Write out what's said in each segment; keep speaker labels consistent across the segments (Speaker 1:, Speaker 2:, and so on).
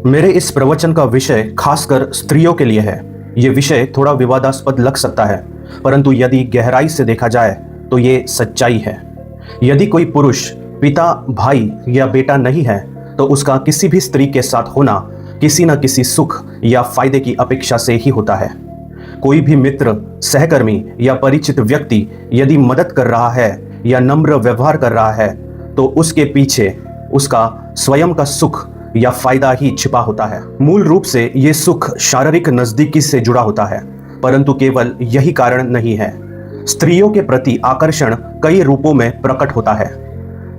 Speaker 1: मेरे इस प्रवचन का विषय खासकर स्त्रियों के लिए है। ये विषय थोड़ा विवादास्पद लग सकता है, परंतु यदि गहराई से देखा जाए तो ये सच्चाई है। यदि कोई पुरुष पिता, भाई या बेटा नहीं है तो उसका किसी भी स्त्री के साथ होना किसी न किसी सुख या फायदे की अपेक्षा से ही होता है। कोई भी मित्र, सहकर्मी या परिचित व्यक्ति यदि मदद कर रहा है या नम्र व्यवहार कर रहा है तो उसके पीछे उसका स्वयं का सुख या फायदा ही छिपा होता है। मूल रूप से ये सुख शारीरिक नजदीकी से जुड़ा होता है, परंतु केवल यही कारण नहीं है। स्त्रियों के प्रति आकर्षण कई रूपों में प्रकट होता है।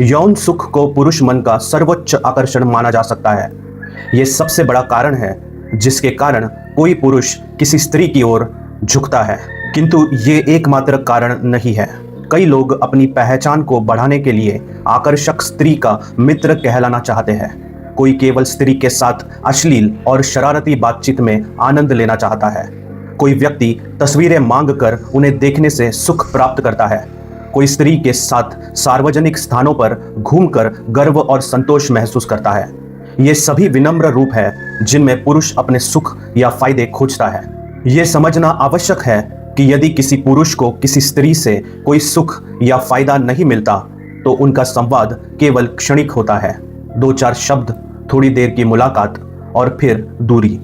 Speaker 1: यौन सुख को पुरुष मन का सर्वोच्च आकर्षण माना जा सकता है। यह सबसे बड़ा कारण है जिसके कारण कोई पुरुष किसी स्त्री की ओर झुकता है, किंतु ये एकमात्र कारण नहीं है। कई लोग अपनी पहचान को बढ़ाने के लिए आकर्षक स्त्री का मित्र कहलाना चाहते हैं। कोई केवल स्त्री के साथ अश्लील और शरारती बातचीत में आनंद लेना चाहता है। कोई व्यक्ति तस्वीरें मांगकर उन्हें देखने से सुख प्राप्त करता है। कोई स्त्री के साथ सार्वजनिक स्थानों पर घूमकर गर्व और संतोष महसूस करता है। ये सभी विनम्र रूप है जिनमें पुरुष अपने सुख या फायदे खोजता है। ये समझना आवश्यक है कि यदि किसी पुरुष को किसी स्त्री से कोई सुख या फायदा नहीं मिलता तो उनका संवाद केवल क्षणिक होता है। 2-4 शब्द, थोड़ी देर की मुलाकात और फिर दूरी।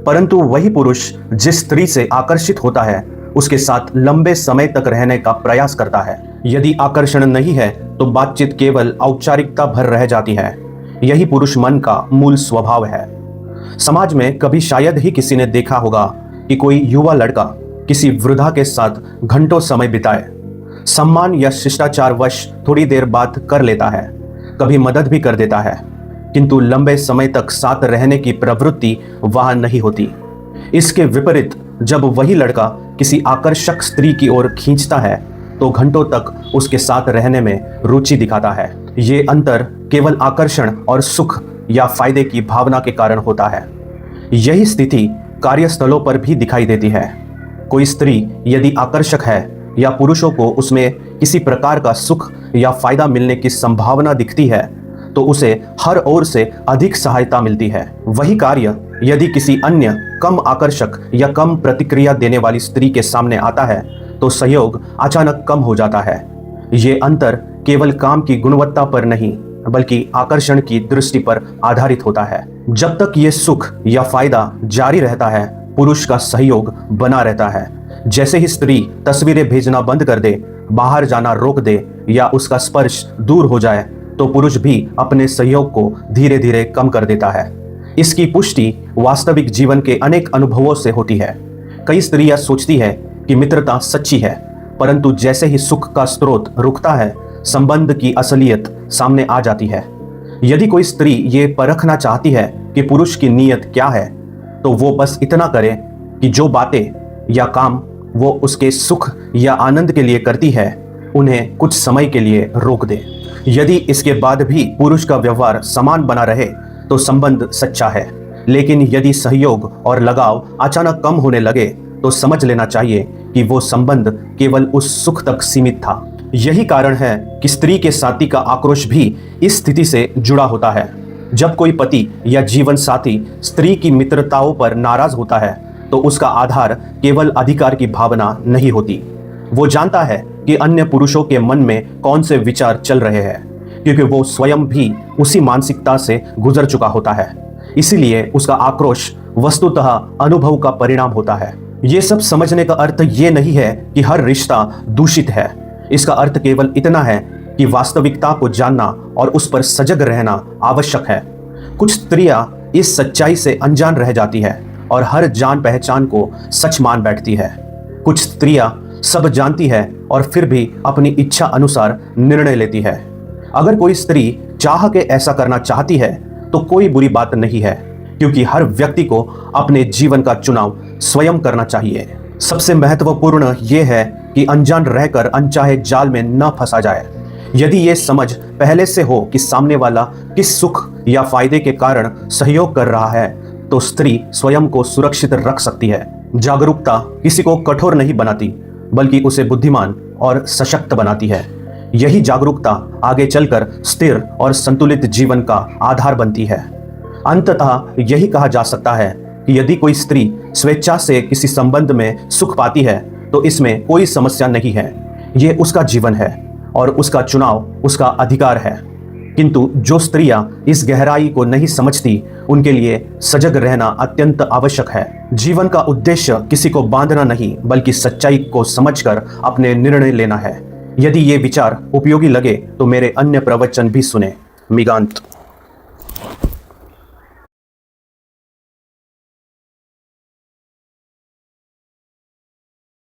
Speaker 1: परंतु वही पुरुष जिस स्त्री से आकर्षित होता है उसके साथ लंबे समय तक रहने का प्रयास करता है। यदि आकर्षण नहीं है तो बातचीत केवल औपचारिकता भर रह जाती है। यही पुरुष मन का मूल स्वभाव है। समाज में कभी शायद ही किसी ने देखा होगा कि कोई युवा लड़का किसी वृद्धा के साथ घंटों समय बिताए। सम्मान या शिष्टाचार वश थोड़ी देर बात कर लेता है, कभी मदद भी कर देता है, किंतु लंबे समय तक साथ रहने की प्रवृत्ति वहां नहीं होती। इसके विपरीत जब वही लड़का किसी आकर्षक स्त्री की ओर खींचता है तो घंटों तक उसके साथ रहने में रुचि दिखाता है। ये अंतर केवल आकर्षण और सुख या फायदे की भावना के कारण होता है। यही स्थिति कार्यस्थलों पर भी दिखाई देती है। कोई स्त्री यदि आकर्षक है या पुरुषों को उसमें किसी प्रकार का सुख या फायदा मिलने की संभावना दिखती है तो उसे हर ओर से अधिक सहायता मिलती है। वही कार्य यदि किसी अन्य कम आकर्षक या कम प्रतिक्रिया देने वाली स्त्री के सामने आता है तो सहयोग अचानक कम हो जाता है। ये अंतर केवल काम की गुणवत्ता पर नहीं बल्कि आकर्षण की दृष्टि पर आधारित होता है। जब तक ये सुख या फायदा जारी रहता है, पुरुष का सहयोग बना रहता है। जैसे ही स्त्री तस्वीरें भेजना बंद कर दे, बाहर जाना रोक दे या उसका स्पर्श दूर हो जाए तो पुरुष भी अपने सहयोग को धीरे धीरे कम कर देता है। इसकी पुष्टि वास्तविक जीवन के अनेक अनुभवों से होती है। कई स्त्रियां सोचती है कि मित्रता सच्ची है, परंतु जैसे ही सुख का स्रोत रुकता है, संबंध की असलियत सामने आ जाती है। यदि कोई स्त्री ये परखना चाहती है कि पुरुष की नीयत क्या है तो वो बस इतना करे कि जो बातें या काम वो उसके सुख या आनंद के लिए करती है उन्हें कुछ समय के लिए रोक दे। यदि इसके बाद भी पुरुष का व्यवहार समान बना रहे तो संबंध सच्चा है, लेकिन यदि सहयोग और लगाव अचानक कम होने लगे तो समझ लेना चाहिए कि वो संबंध केवल उस सुख तक सीमित था। यही कारण है कि स्त्री के साथी का आक्रोश भी इस स्थिति से जुड़ा होता है। जब कोई पति या जीवन साथी स्त्री की मित्रताओं पर नाराज होता है तो उसका आधार केवल अधिकार की भावना नहीं होती। वो जानता है कि अन्य पुरुषों के मन में कौन से विचार चल रहे हैं, क्योंकि वो स्वयं भी उसी मानसिकता से गुजर चुका होता है। इसीलिए उसका आक्रोश वस्तुतः अनुभव का परिणाम होता है। ये सब समझने का अर्थ ये नहीं है कि हर रिश्ता दूषित है। इसका अर्थ केवल इतना है कि वास्तविकता को जानना और उस पर सजग रहना आवश्यक है। कुछ स्त्रियां इस सच्चाई से अनजान रह जाती है और हर जान पहचान को सच मान बैठती है। कुछ स्त्रियां सब जानती है और फिर भी अपनी इच्छा अनुसार निर्णय लेती है। अगर कोई स्त्री चाह के ऐसा करना चाहती है तो कोई बुरी बात नहीं है, क्योंकि हर व्यक्ति को अपने जीवन का चुनाव स्वयं करना चाहिए। सबसे महत्वपूर्ण यह है कि अनजान रहकर अनचाहे जाल में न फंसा जाए। यदि ये समझ पहले से हो कि सामने वाला किस सुख या फायदे के कारण सहयोग कर रहा है तो स्त्री स्वयं को सुरक्षित रख सकती है। जागरूकता किसी को कठोर नहीं बनाती बल्कि उसे बुद्धिमान और सशक्त बनाती है। यही जागरूकता आगे चलकर स्थिर और संतुलित जीवन का आधार बनती है। अंततः यही कहा जा सकता है कि यदि कोई स्त्री स्वेच्छा से किसी संबंध में सुख पाती है तो इसमें कोई समस्या नहीं है। ये उसका जीवन है और उसका चुनाव उसका अधिकार है। किंतु जो स्त्रियां इस गहराई को नहीं समझती, उनके लिए सजग रहना अत्यंत आवश्यक है। जीवन का उद्देश्य किसी को बांधना नहीं, बल्कि सच्चाई को समझकर अपने निर्णय लेना है। यदि ये विचार उपयोगी लगे तो मेरे अन्य प्रवचन भी सुने। मिगांत।